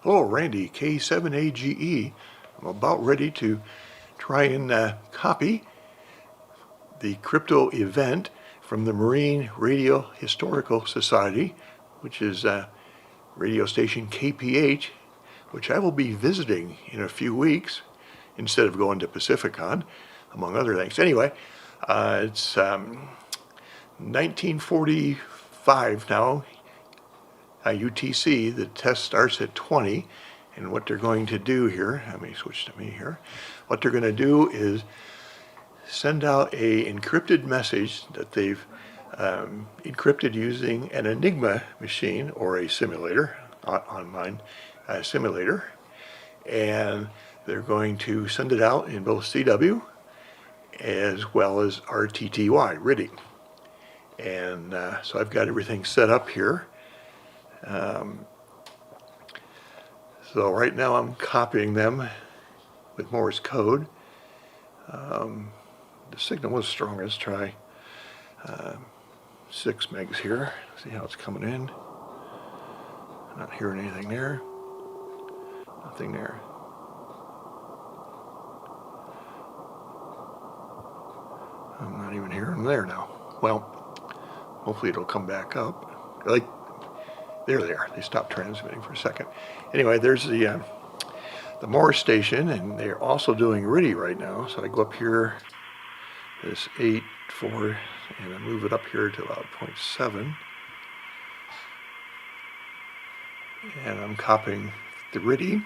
Hello, Randy, K7AGE. I'm about ready to try and copy the crypto event from the Marine Radio Historical Society, which is radio station KPH, which I will be visiting in a few weeks instead of going to Pacificon, among other things. Anyway, it's 1945 now. UTC, the test starts at 20, and what they're going to do here, let me switch to me here, what they're going to do is send out a encrypted message that they've encrypted using an Enigma machine or a simulator, online simulator, and they're going to send it out in both CW as well as RTTY, reading. And so I've got everything set up here. So right now I'm copying them with Morse Code. The signal was strong. Let's try 6 megs here. See how it's coming in. Not hearing anything there. Nothing there. I'm not even hearing there now. Well, hopefully it'll come back up. Like, there they are. They stopped transmitting for a second. Anyway, there's the Morse station, and they're also doing RTTY right now. So I go up here, this 8, 4, and I move it up here to about 0.7. And I'm copying the RTTY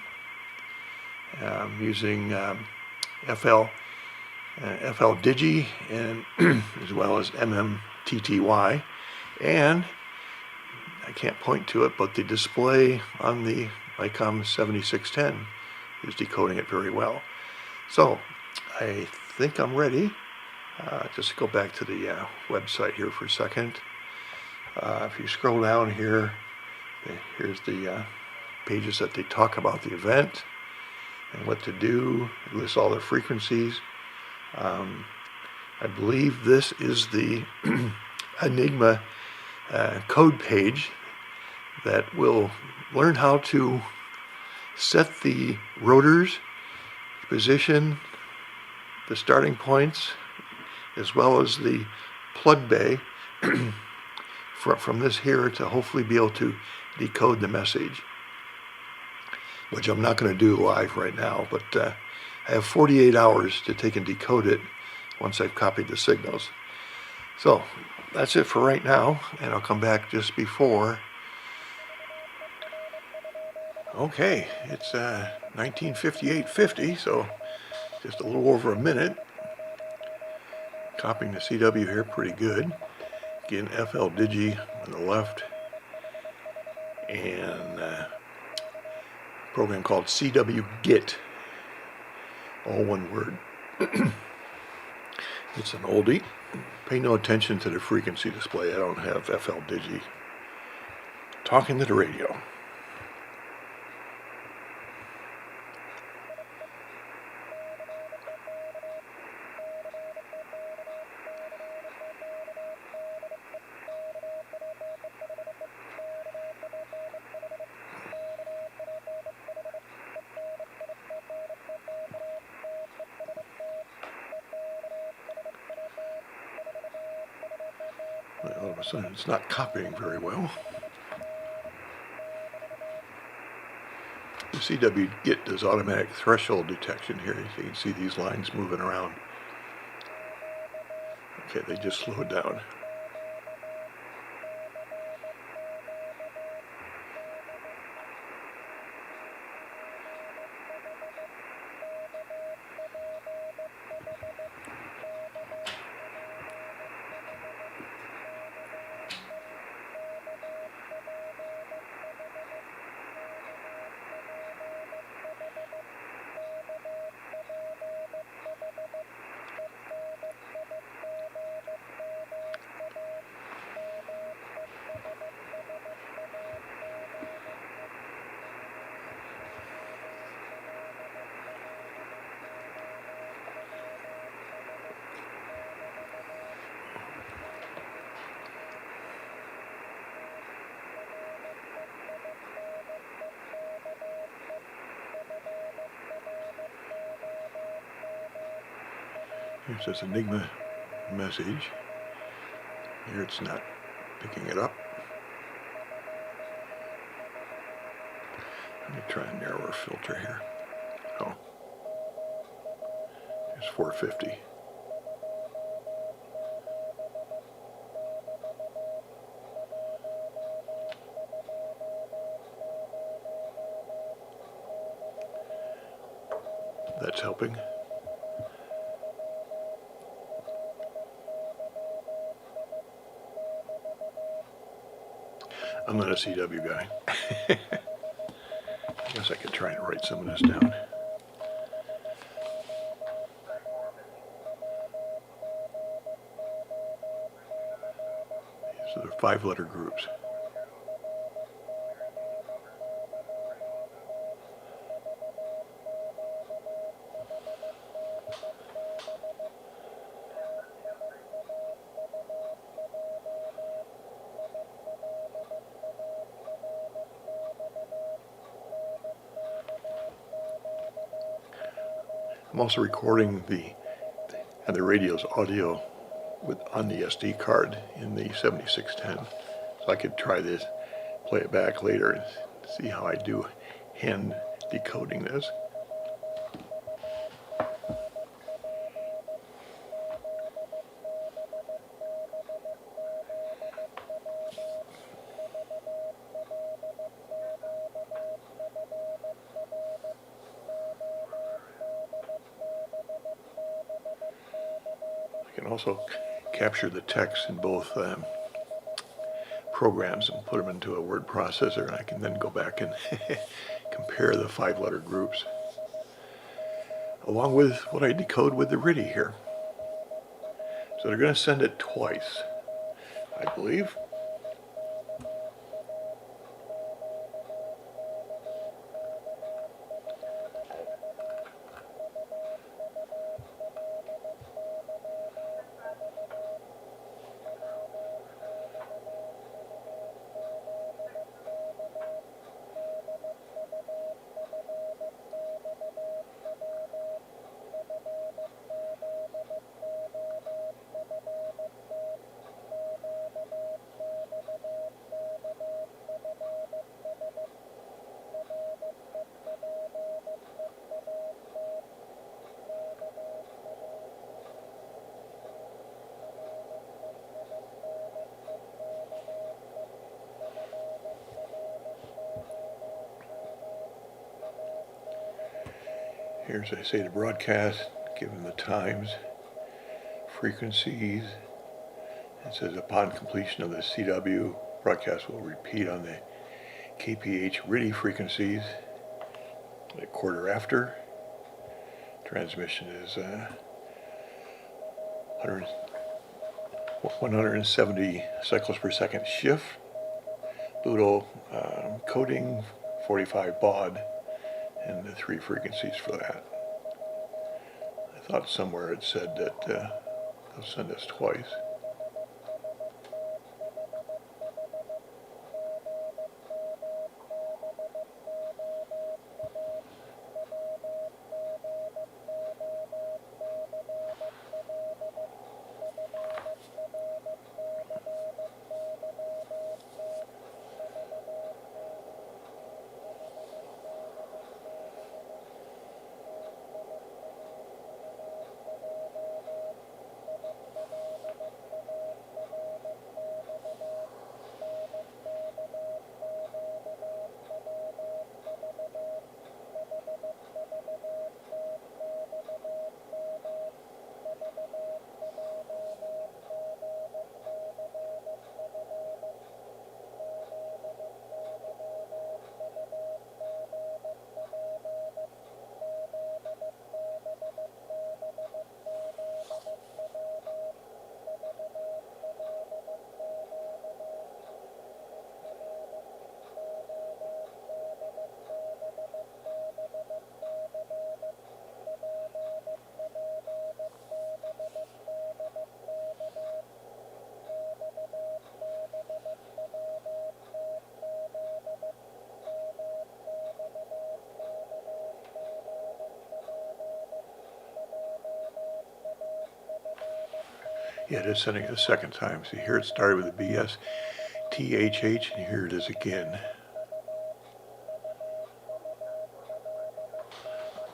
using FLdigi and as well as MMTTY. And I can't point to it, but the display on the ICOM 7610 is decoding it very well. So I think I'm ready. Just go back to the website here for a second. If you scroll down here, here's the pages that they talk about the event and what to do. It lists all the frequencies. I believe this is the Enigma code page that will learn how to set the rotors, position, the starting points, as well as the plug bay from this here to hopefully be able to decode the message, which I'm not going to do live right now, but I have 48 hours to take and decode it once I've copied the signals. So that's it for right now, and I'll come back just before. Okay, it's 1958.50, so just a little over a minute. Copying the CW here pretty good. Again, FLdigi on the left, and a program called CWGet, all one word. It's an oldie. Pay no attention to the frequency display. I don't have FLdigi. Talking to the radio. All of a sudden, it's not copying very well. The CWGet does automatic threshold detection here. You can see these lines moving around. Okay, they just slowed down. Here's this Enigma message. Here it's not picking it up. Let me try a narrower filter here. Oh, here's 450. That's helping. I'm not a CW guy. I guess I could try and write some of this down. These are the 5-letter groups. I'm also recording the radio's audio on the SD card in the 7610. So I could try this, play it back later and see how I do hand decoding this. I can also capture the text in both programs and put them into a word processor, and I can then go back and compare the 5-letter groups along with what I decode with the RTTY here. So they're going to send it twice, I believe. Here's, I say, the broadcast, given the times, frequencies. It says upon completion of the CW, broadcast will repeat on the KPH RTTY frequencies a quarter after. Transmission is 170 cycles per second shift. Pluto coding 45 baud, and the 3 frequencies for that. I thought somewhere it said that they'll send us twice. Yeah, it is sending it a second time. See here it started with a BSTHH, and here it is again.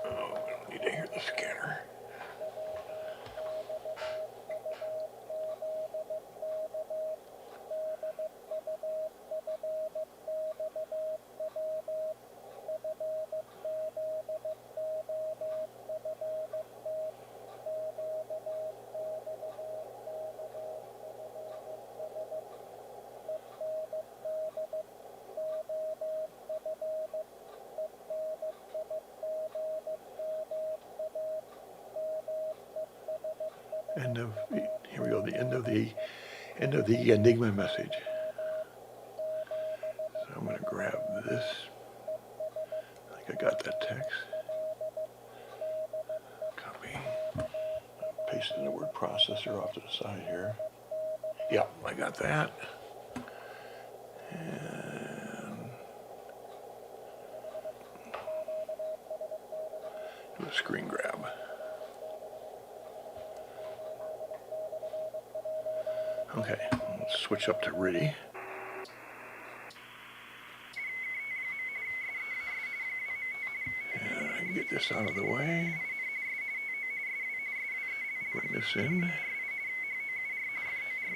Oh, we don't need to hear the scanner. Here we go, the end of the Enigma message. So I'm going to grab this. I think I got that text. Copy. Paste it in the word processor off to the side here. Yep, I got that. And do a screen grab. Okay, let's switch up to RTTY. And I can get this out of the way. Bring this in. And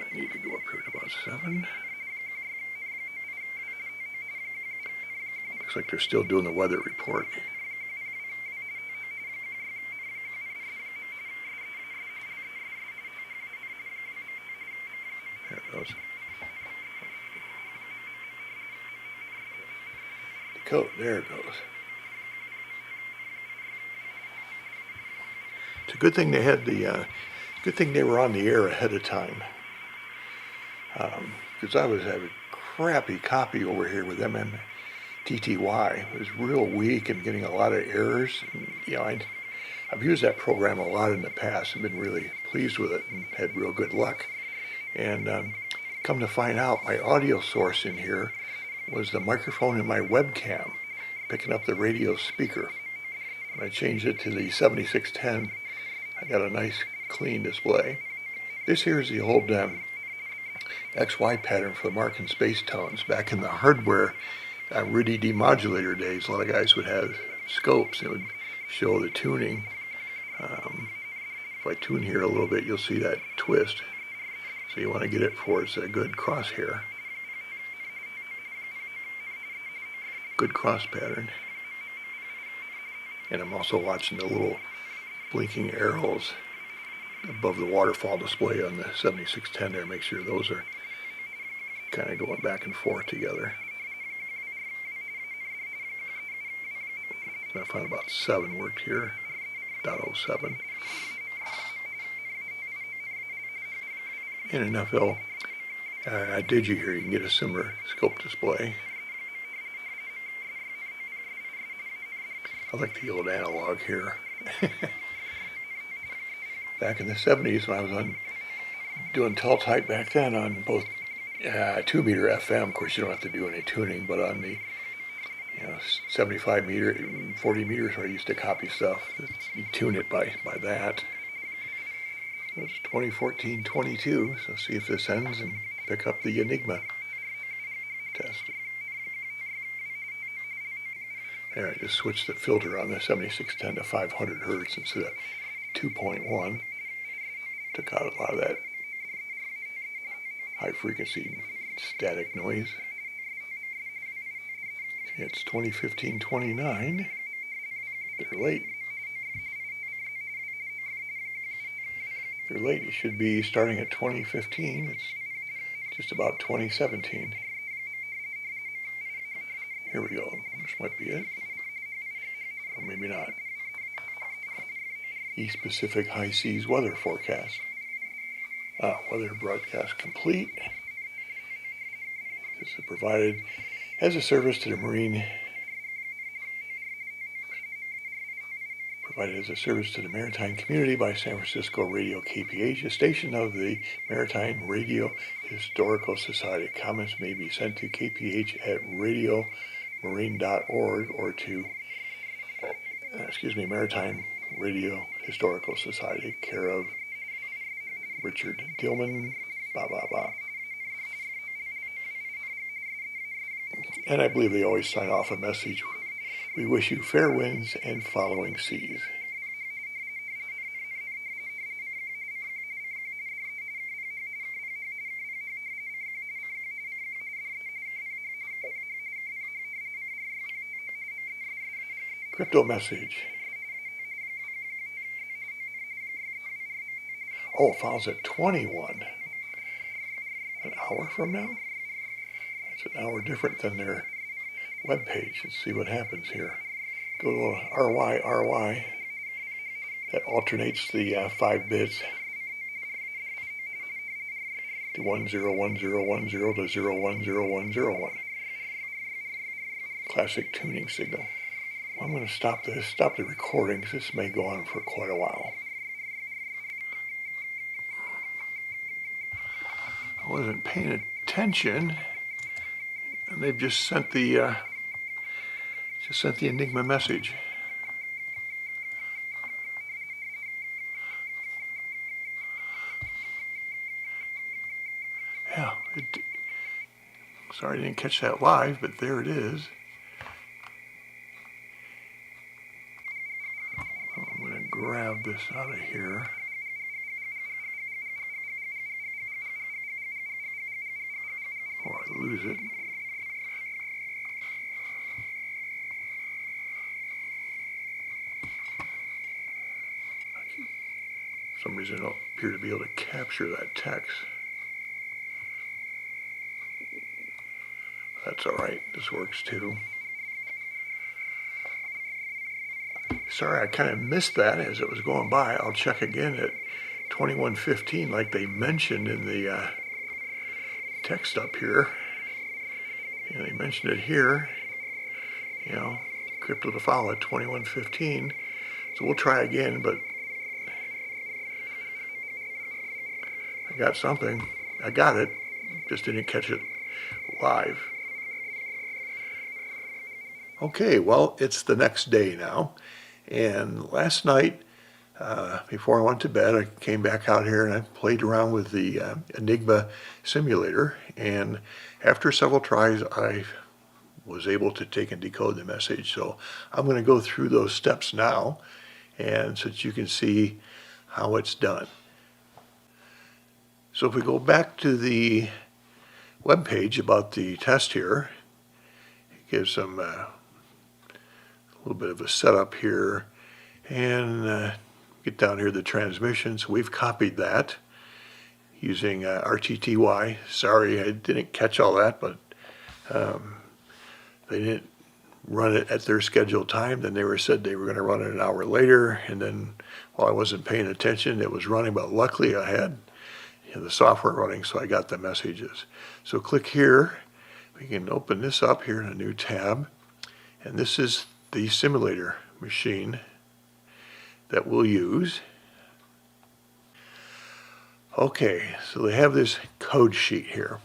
I need to go up here to about 7. Looks like they're still doing the weather report. There it goes. Decode, there it goes. It's a good thing they had good thing they were on the air ahead of time. Because I was having a crappy copy over here with MMTTY. It was real weak and getting a lot of errors. And, you know, I've used that program a lot in the past and been really pleased with it and had real good luck. And come to find out, my audio source in here was the microphone in my webcam, picking up the radio speaker. When I changed it to the 7610, I got a nice clean display. This here is the old XY pattern for the mark and space tones. Back in the hardware RTTY demodulator days, a lot of guys would have scopes. It would show the tuning. If I tune here a little bit, you'll see that twist. So you want to get it towards a good crosshair. Good cross pattern. And I'm also watching the little blinking arrows above the waterfall display on the 7610 there. Make sure those are kind of going back and forth together. So I found about 7 worked here, .07. In an FLdigi here, you can get a similar scope display. I like the old analog here. Back in the 70s when I was doing teletype back then on both 2-meter FM, of course you don't have to do any tuning, but on the 75 meter, 40 meters where I used to copy stuff, you tune it by that. So it's 2014-22, so see if this ends and pick up the Enigma test. There, I just switched the filter on the 7610 to 500 hertz instead of 2.1. Took out a lot of that high frequency static noise. Okay, it's 2015-29. They're late. They're late. It should be starting at 2015. It's just about 2017. Here we go. This might be it. Or maybe not. East Pacific high seas weather forecast. Weather broadcast complete. This is provided as a service to the marine. Provided as a service to the maritime community by San Francisco Radio KPH, a station of the Maritime Radio Historical Society. Comments may be sent to KPH at radiomarine.org or to, Maritime Radio Historical Society, care of Richard Dillman, blah, blah, blah. And I believe they always sign off a message. We wish you fair winds and following seas. Crypto message. Oh, it files at 21. An hour from now? That's an hour different than their web page. Let's see what happens here. Go to RY. That alternates the 5 bits to 101010 to 010101. Classic tuning signal. Well, I'm going to stop the recording because this may go on for quite a while. I wasn't paying attention, and they've just sent the Enigma message. Yeah, sorry I didn't catch that live, but there it is. I'm going to grab this out of here. Before I lose it. For some reason I don't appear to be able to capture that text. That's all right, this works too. Sorry, I kind of missed that as it was going by. I'll check again at 21:15 like they mentioned in the text up here. They mentioned it here, crypto to follow at 21:15. So we'll try again, but I got something. I got it, just didn't catch it live. Okay, well, it's the next day now. And last night, before I went to bed, I came back out here and I played around with the Enigma simulator. And after several tries, I was able to take and decode the message. So I'm going to go through those steps now, and so that you can see how it's done. So if we go back to the web page about the test here, it gives some a little bit of a setup here, and get down here to the transmissions. We've copied that using RTTY. Sorry I didn't catch all that, but they didn't run it at their scheduled time. Then they said they were going to run it an hour later, and then while I wasn't paying attention, it was running, but luckily I had the software running, so I got the messages. So click here. We can open this up here in a new tab, and this is the simulator machine that we'll use. Okay, so they have this code sheet here.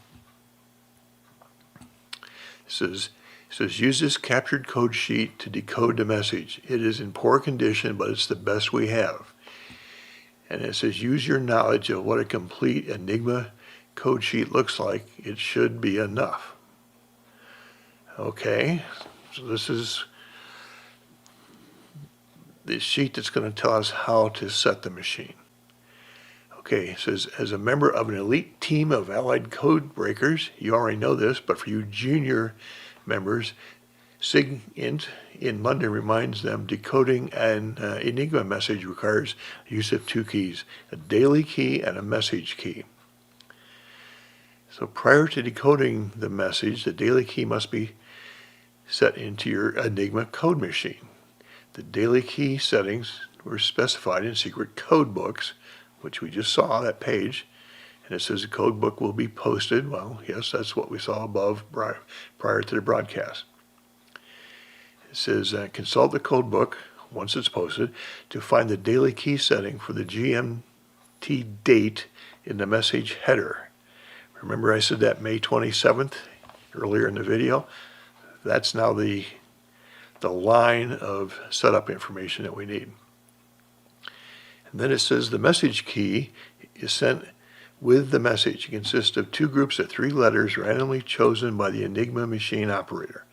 It says use this captured code sheet to decode the message. It is in poor condition, but it's the best we have. And it says use your knowledge of what a complete Enigma code sheet looks like. It should be enough. Okay, so this is the sheet that's going to tell us how to set the machine. Okay, it says, as a member of an elite team of allied code breakers, you already know this, but for you junior members, SIGINT in London reminds them decoding an Enigma message requires use of 2 keys, a daily key and a message key. So prior to decoding the message, the daily key must be set into your Enigma code machine. The daily key settings were specified in secret code books, which we just saw, that page, and it says the code book will be posted. Well, yes, that's what we saw above prior to the broadcast. It says consult the code book once it's posted to find the daily key setting for the GMT date in the message header. Remember I said that May 27th earlier in the video? That's now the line of setup information that we need. And then it says the message key is sent with the message. It consists of two groups of 3 letters randomly chosen by the Enigma Machine operator.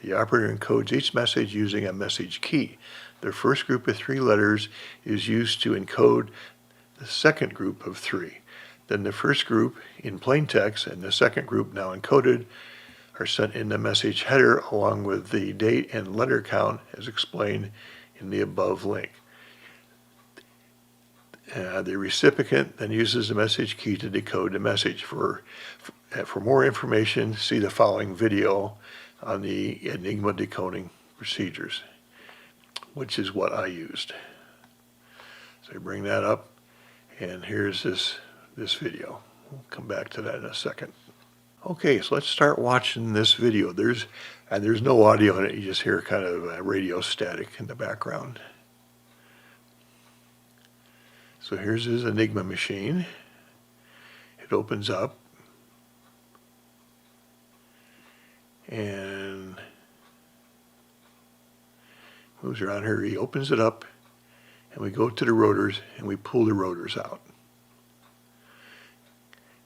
The operator encodes each message using a message key. The first group of 3 letters is used to encode the second group of 3. Then the first group in plain text and the second group, now encoded, are sent in the message header along with the date and letter count as explained in the above link. The recipient then uses the message key to decode the message. For more information, see the following video on the Enigma decoding procedures, which is what I used. So I bring that up, and here's this video. We'll come back to that in a second. Okay, so let's start watching this video. There's no audio in it. You just hear kind of radio static in the background. So here's his Enigma machine. It opens up and moves around here. He opens it up and we go to the rotors and we pull the rotors out.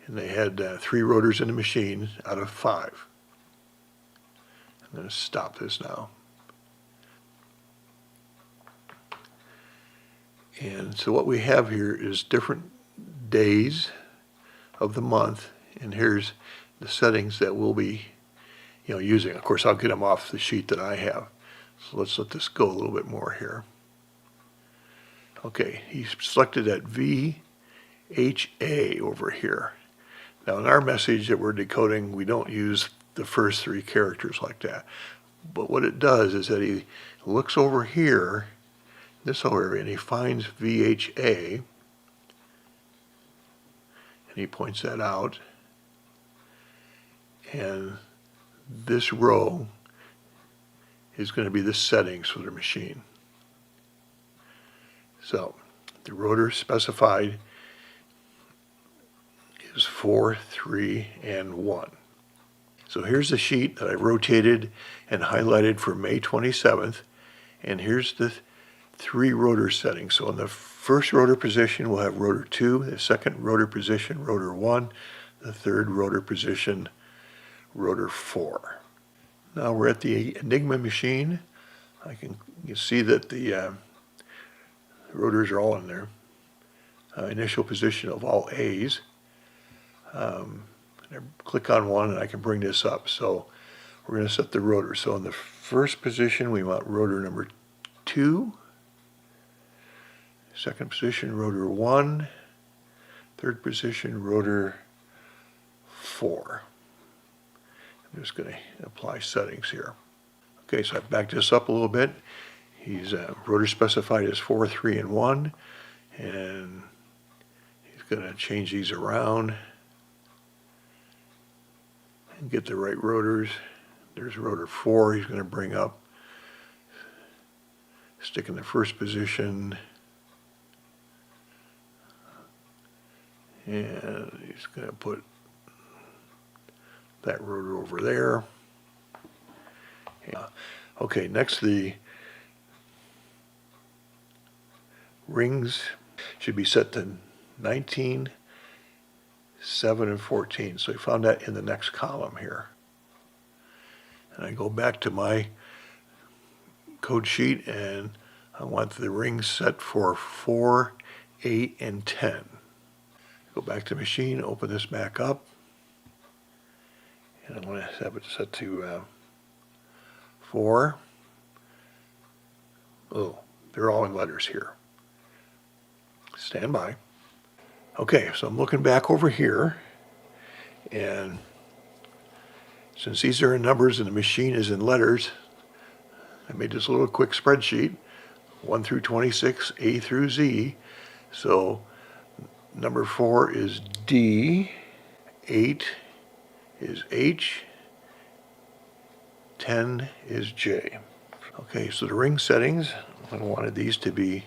And they had 3 rotors in the machine out of 5. I'm going to stop this now. And so what we have here is different days of the month, and here's the settings that we'll be using. Of course, I'll get them off the sheet that I have. So let's let this go a little bit more here. Okay, he's selected that VHA over here. Now in our message that we're decoding, we don't use the first 3 characters like that. But what it does is that he looks over here, this whole area, and he finds VHA, and he points that out, and this row is going to be the settings for the machine. So the rotor specified is 4, 3, and 1. So here's the sheet that I rotated and highlighted for May 27th, and here's the 3 rotor settings. So in the first rotor position, we'll have rotor 2, the second rotor position, rotor 1, the third rotor position, rotor 4. Now we're at the Enigma machine. You can see that the rotors are all in their initial position of all A's. I click on one and I can bring this up. So we're going to set the rotor. So in the first position, we want rotor number 2. Second position, rotor 1. Third position, rotor 4. I'm just going to apply settings here. Okay, so I've backed this up a little bit. He's rotor specified as 4, 3, and 1. And he's going to change these around and get the right rotors. There's rotor 4 he's going to bring up. Stick in the first position. And he's going to put that rotor over there. Okay, next the rings should be set to 19, 7, and 14. So I found that in the next column here. And I go back to my code sheet and I want the rings set for 4, 8, and 10. Go back to machine, open this back up, and I want to have it set to 4. Oh, they're all in letters here. Stand by. Okay, so I'm looking back over here, and since these are in numbers and the machine is in letters, I made this little quick spreadsheet, 1 through 26, A through Z. So number 4 is D, 8 is H, 10 is J. Okay, so the ring settings, I wanted these to be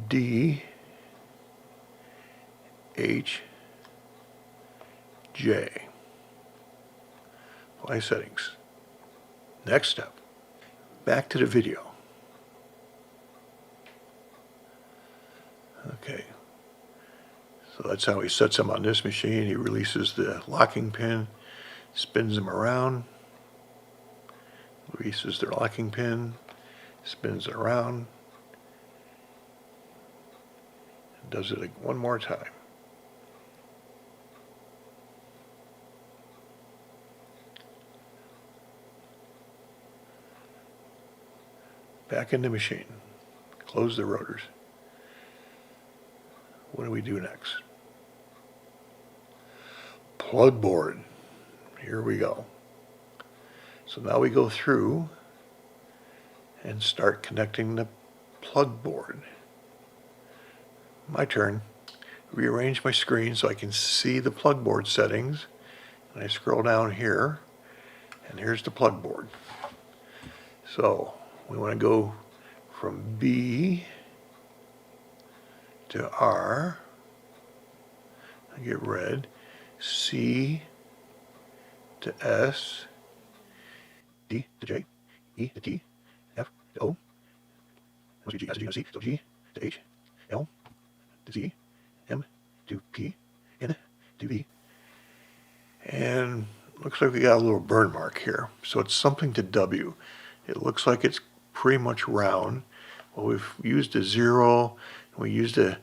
D, H, J. Apply settings. Next step, back to the video. Okay, So that's how he sets them on this machine. He releases the locking pin, spins them around, releases the locking pin, spins it around, and does it one more time. Back in the machine. Close the rotors. What do we do next? Plug board. Here we go. So now we go through and start connecting the plug board. My turn. Rearrange my screen so I can see the plug board settings. And I scroll down here, and here's the plug board. So we want to go from B to R, I get red, C to S, D to J, E to T, F to O, S to G, S to G, S to C, to G to H, L to Z, M to P, N to V. And looks like we got a little burn mark here. So it's something to W. It looks like it's pretty much round. Well, we've used a 0, we used a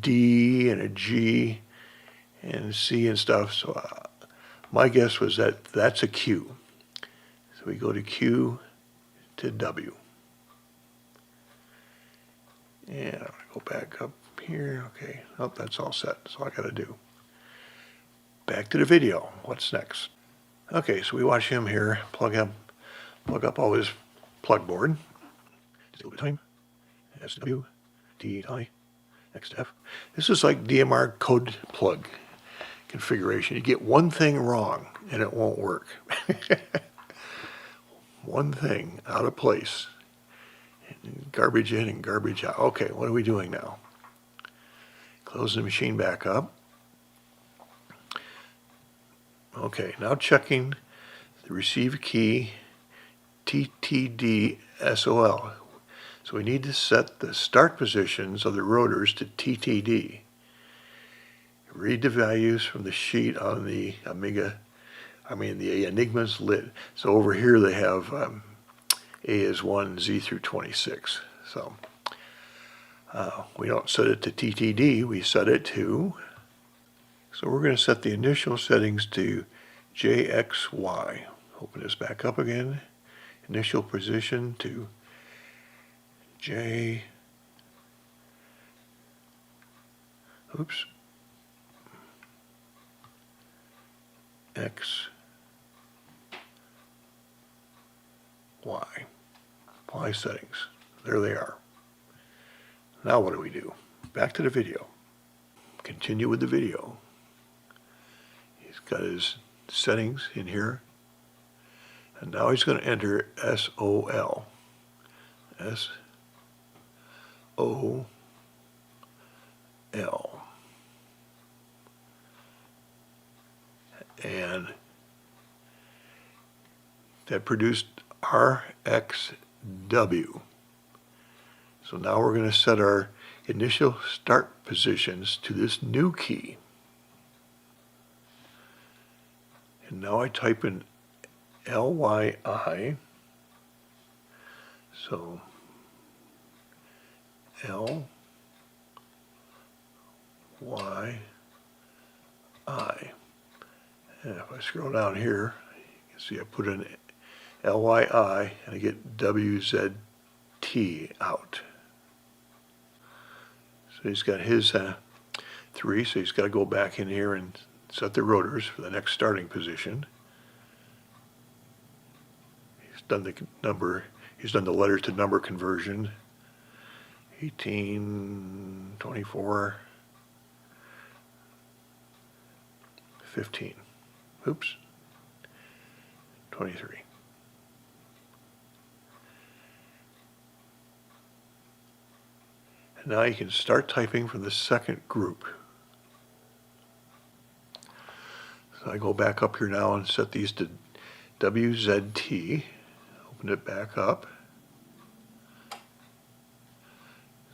D and a G and C and stuff. So my guess was that that's a Q. So we go to Q to W. And I'm going to go back up here. Okay, oh, that's all set. That's all I got to do. Back to the video. What's next? Okay, so we watch him here plug up all his plug board. Just a little bit of time. S to W, T to I, X to F. This is like DMR code plug configuration. You get one thing wrong and it won't work. One thing out of place. Garbage in and garbage out. Okay, what are we doing now? Close the machine back up. Okay, now checking the receive key TTD SOL. So we need to set the start positions of the rotors to TTD. Read the values from the sheet on the the Enigma's lid. So over here they have A is 1, Z through 26. So we don't set it to TTD, we set it to, so we're going to set the initial settings to JXY. Open this back up again. Initial position to J, oops, X, Y. Apply settings. There they are. Now what do we do? Back to the video. Continue with the video. He's got his settings in here. And now he's going to enter SOL. SOL. And that produced RXW. So now we're going to set our initial start positions to this new key. And now I type in LYI. So LYI. And if I scroll down here, you can see I put in LYI and I get WZT out. So he's got his 3, so he's got to go back in here and set the rotors for the next starting position. He's done the number, he's done the letter to number conversion. 18, 24, 15. Oops. 23. And now you can start typing from the second group. So I go back up here now and set these to WZT. Open it back up.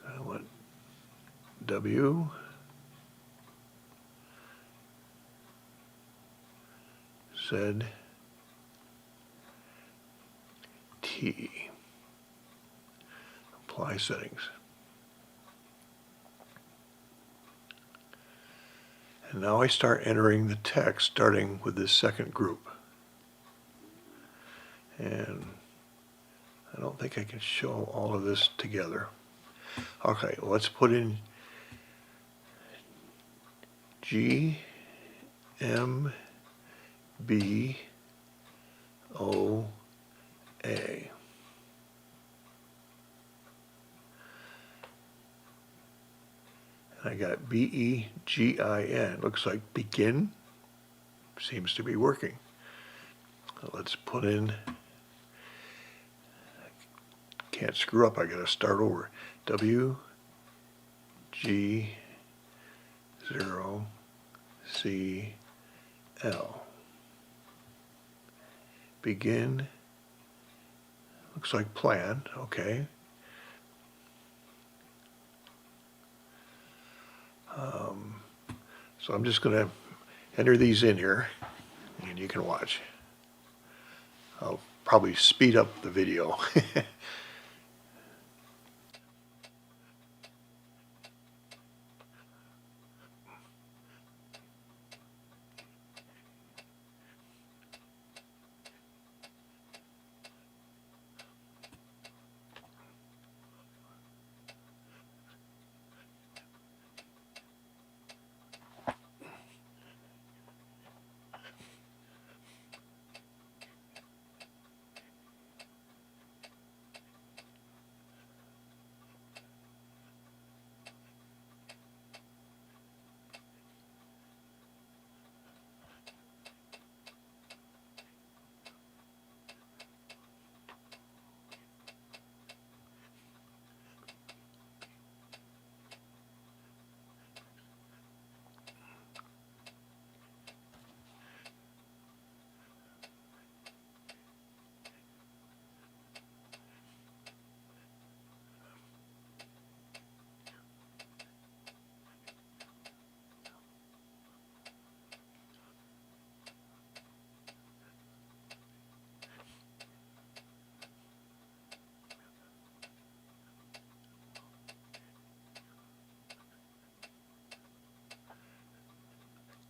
I want W, Z T. Apply settings. And now I start entering the text starting with this second group. And I don't think I can show all of this together. Okay, let's put in G M B O A. I got BEGIN. Looks like begin. Seems to be working. So let's put in, can't screw up, I gotta start over. W G 0 C L. Begin. Looks like plan. Okay. So I'm just going to enter these in here, and you can watch. I'll probably speed up the video.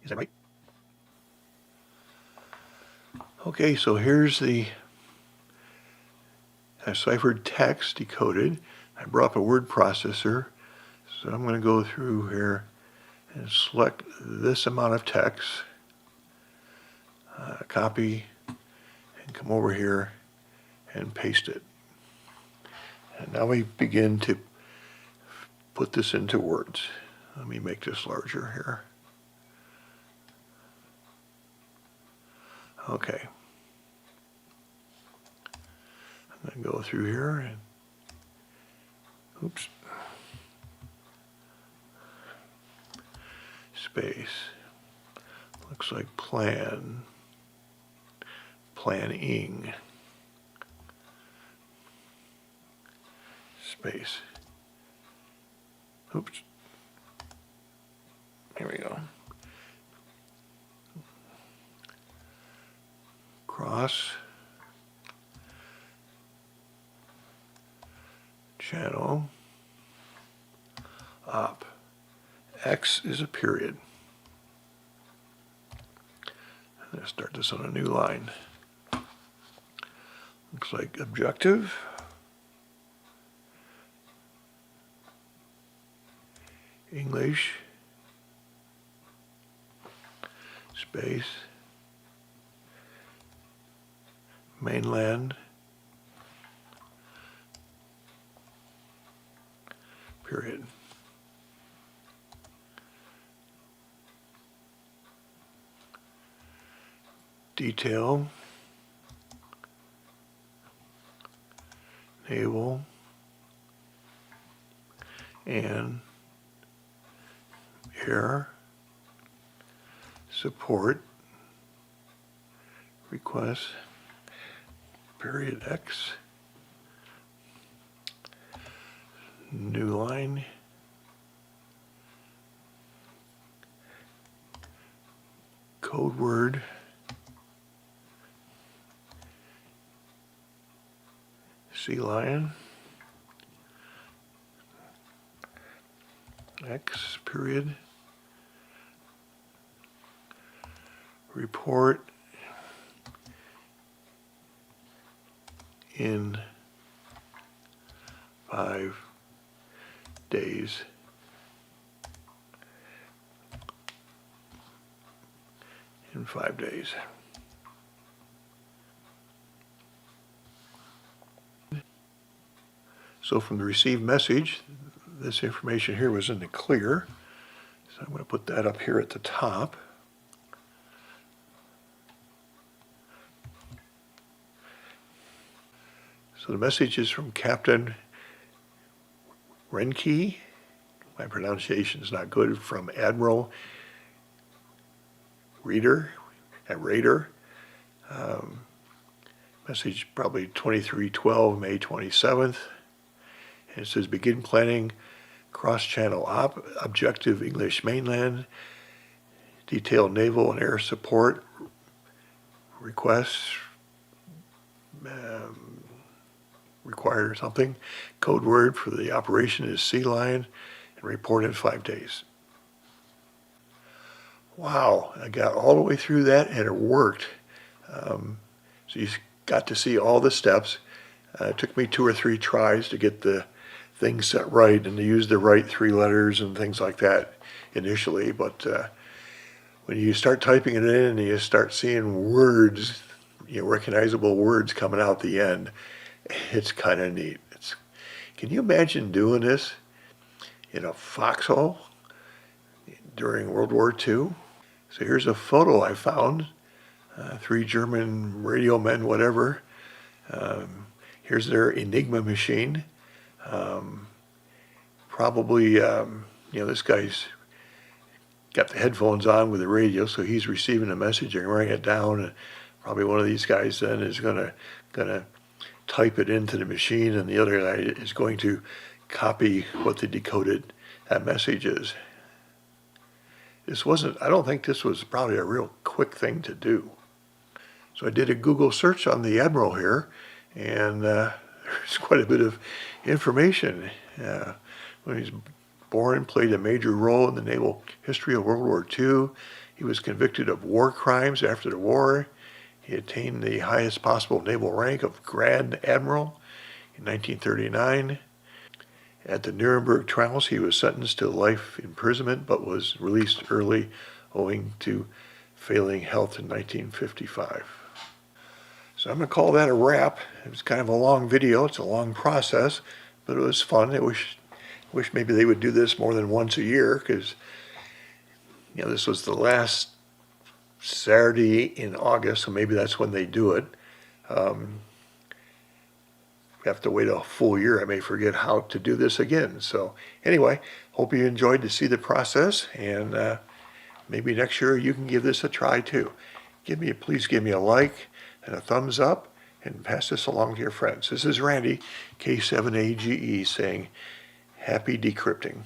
Is that right? Okay, so here's the ciphered text decoded. I brought up a word processor, so I'm going to go through here and select this amount of text, copy, and come over here and paste it. And now we begin to put this into words. Let me make this larger here. Okay. I'm going to go through here and, oops, space. Looks like plan, planning, space. Oops. Here we go. Cross, channel, op. X is a period. I'm going to start this on a new line. Looks like objective. English, space, mainland, period. Detail, naval, and air, support, request, period X, new line, code word, sea lion, X period, report in 5 days. In 5 days. So from the received message, this information here was in the clear. So I'm going to put that up here at the top. So the message is from Captain Renke. My pronunciation is not good. From Admiral Raider. Message probably 2312, May 27th. And it says, begin planning cross-channel objective English mainland, detailed naval and air support requests required or something. Code word for the operation is sea lion, and report in 5 days. Wow, I got all the way through that and it worked. So you got to see all the steps. It took me 2 or 3 tries to get the thing set right and to use the right 3 letters and things like that initially, but when you start typing it in and you start seeing words, recognizable words coming out the end, it's kind of neat. Can you imagine doing this in a foxhole during World War II? So here's a photo I found. 3 German radio men, whatever. Here's their Enigma machine. Probably, this guy's got the headphones on with the radio, so he's receiving a message and writing it down. And probably one of these guys then is gonna type it into the machine, and the other guy is going to copy what the decoded message is. I don't think this was probably a real quick thing to do. So I did a Google search on the Admiral here, and there's quite a bit of information. When he was born, played a major role in the naval history of World War II. He was convicted of war crimes after the war. He attained the highest possible naval rank of Grand Admiral in 1939. At the Nuremberg trials, he was sentenced to life imprisonment, but was released early owing to failing health in 1955. So I'm going to call that a wrap. It was kind of a long video. It's a long process, but it was fun. I wish maybe they would do this more than once a year, because this was the last Saturday in August, so maybe that's when they do it. We have to wait a full year. I may forget how to do this again. So anyway, hope you enjoyed to see the process, and maybe next year you can give this a try too. Please give me a like and a thumbs up, and pass this along to your friends. This is Randy, K7AGE, saying happy decrypting.